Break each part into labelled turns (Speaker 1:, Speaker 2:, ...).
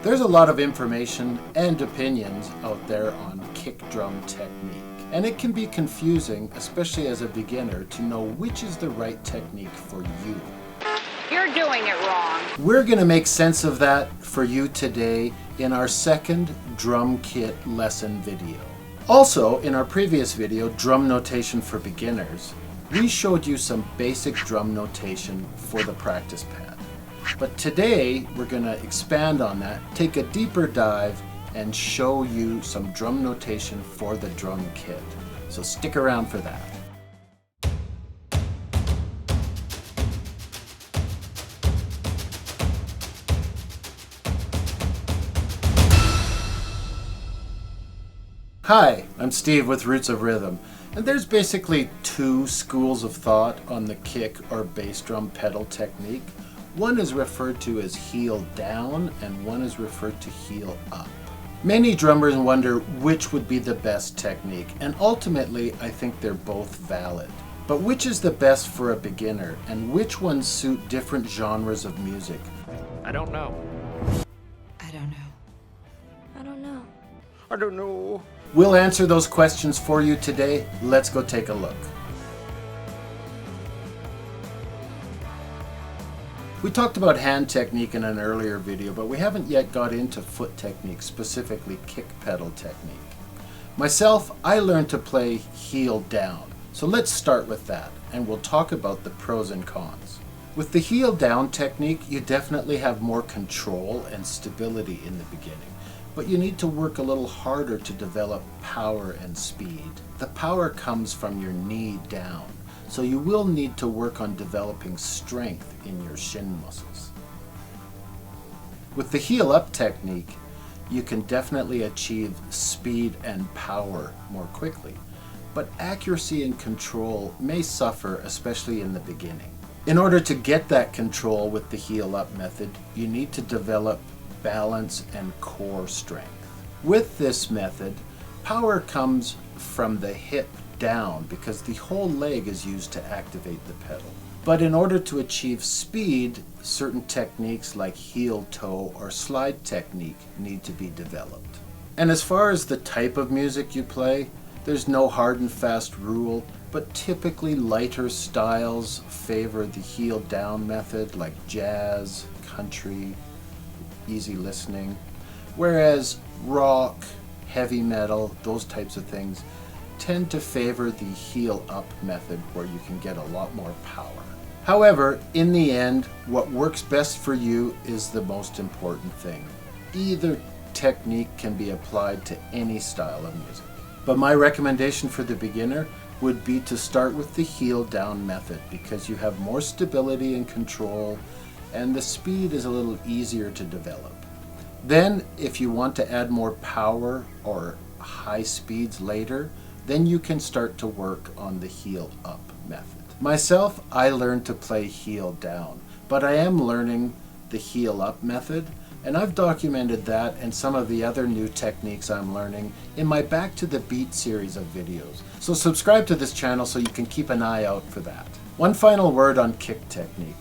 Speaker 1: There's a lot of information and opinions out there on kick drum technique, and it can be confusing, especially as a beginner, to know which is the right technique for you.
Speaker 2: You're doing it wrong.
Speaker 1: We're going to make sense of that for you today in our second drum kit lesson video. Also, in our previous video, Drum Notation for Beginners, we showed you some basic drum notation for the practice pad. But today, we're going to expand on that, take a deeper dive, and show you some drum notation for the drum kit. So stick around for that. Hi, I'm Steve with Roots of Rhythm, and there's basically two schools of thought on the kick or bass drum pedal technique. One is referred to as heel down and one is referred to heel up. Many drummers wonder which would be the best technique, and ultimately I think they're both valid. But which is the best for a beginner, and which ones suit different genres of music?
Speaker 3: I don't know.
Speaker 4: I don't know.
Speaker 5: I don't know.
Speaker 3: I don't know.
Speaker 1: We'll answer those questions for you today. Let's go take a look. We talked about hand technique in an earlier video, but we haven't yet got into foot technique, specifically kick pedal technique. Myself, I learned to play heel down, so let's start with that, and we'll talk about the pros and cons. With the heel down technique, you definitely have more control and stability in the beginning, but you need to work a little harder to develop power and speed. The power comes from your knee down, so you will need to work on developing strength in your shin muscles. With the heel up technique, you can definitely achieve speed and power more quickly, but accuracy and control may suffer, especially in the beginning. In order to get that control with the heel up method, you need to develop balance and core strength. With this method, power comes from the hip down because the whole leg is used to activate the pedal. But in order to achieve speed, certain techniques like heel toe or slide technique need to be developed. And as far as the type of music you play, there's no hard and fast rule, but typically lighter styles favor the heel down method like jazz, country, easy listening, whereas rock, heavy metal, those types of things tend to favor the heel up method where you can get a lot more power. However, in the end, what works best for you is the most important thing. Either technique can be applied to any style of music. But my recommendation for the beginner would be to start with the heel down method because you have more stability and control, and the speed is a little easier to develop. Then, if you want to add more power or high speeds later, then you can start to work on the heel up method. Myself, I learned to play heel down, but I am learning the heel up method, and I've documented that and some of the other new techniques I'm learning in my Back to the Beat series of videos. So subscribe to this channel so you can keep an eye out for that. One final word on kick technique.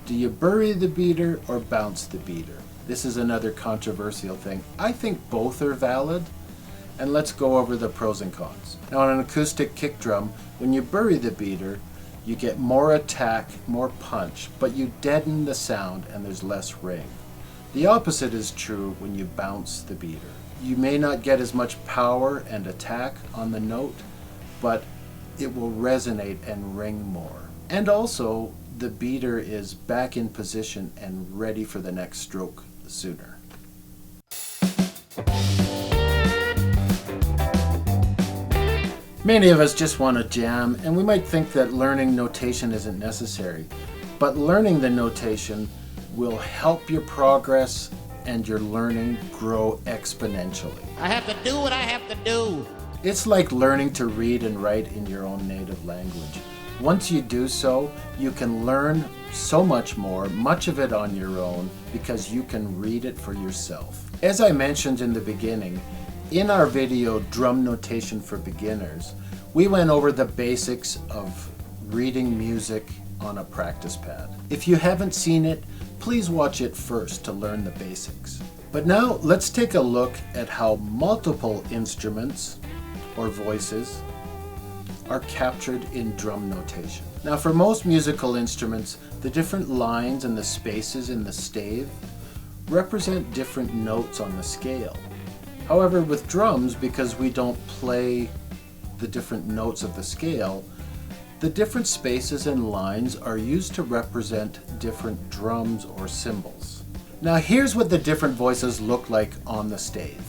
Speaker 1: Do you bury the beater or bounce the beater? This is another controversial thing. I think both are valid, and let's go over the pros and cons. Now on an acoustic kick drum, when you bury the beater, you get more attack, more punch, but you deaden the sound and there's less ring. The opposite is true when you bounce the beater. You may not get as much power and attack on the note, but it will resonate and ring more. And also, the beater is back in position and ready for the next stroke sooner. Many of us just want to jam, and we might think that learning notation isn't necessary, but learning the notation will help your progress and your learning grow exponentially.
Speaker 6: I have to do what I have to do.
Speaker 1: It's like learning to read and write in your own native language. Once you do so, you can learn so much more, much of it on your own, because you can read it for yourself. As I mentioned in the beginning, in our video, Drum Notation for Beginners, we went over the basics of reading music on a practice pad. If you haven't seen it, please watch it first to learn the basics. But now let's take a look at how multiple instruments or voices are captured in drum notation. Now for most musical instruments, the different lines and the spaces in the stave represent different notes on the scale. However, with drums, because we don't play the different notes of the scale, the different spaces and lines are used to represent different drums or cymbals. Now here's what the different voices look like on the stave.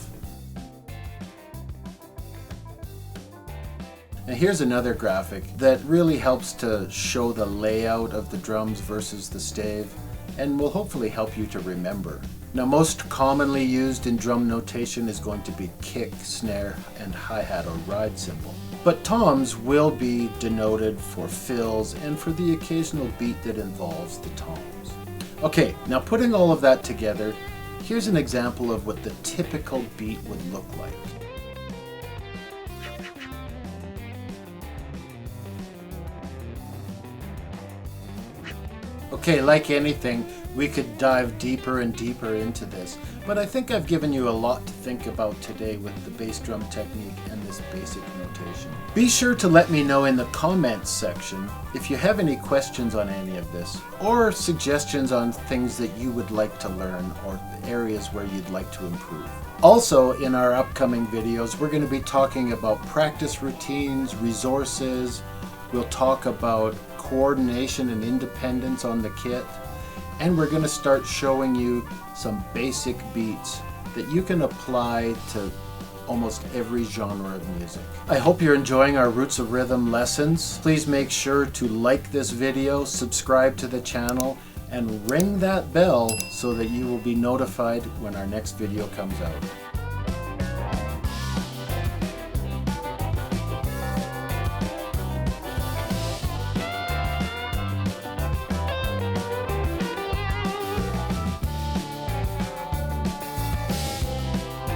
Speaker 1: Now here's another graphic that really helps to show the layout of the drums versus the stave, and will hopefully help you to remember. Now most commonly used in drum notation is going to be kick, snare, and hi-hat or ride cymbal. But toms will be denoted for fills and for the occasional beat that involves the toms. Okay, now putting all of that together, here's an example of what the typical beat would look like. Okay, like anything, we could dive deeper and deeper into this, but I think I've given you a lot to think about today with the bass drum technique and this basic notation. Be sure to let me know in the comments section if you have any questions on any of this, or suggestions on things that you would like to learn or areas where you'd like to improve. Also, in our upcoming videos, we're going to be talking about practice routines, resources. We'll talk about coordination and independence on the kit, and we're going to start showing you some basic beats that you can apply to almost every genre of music. I hope you're enjoying our Roots of Rhythm lessons. Please make sure to like this video, subscribe to the channel, and ring that bell so that you will be notified when our next video comes out.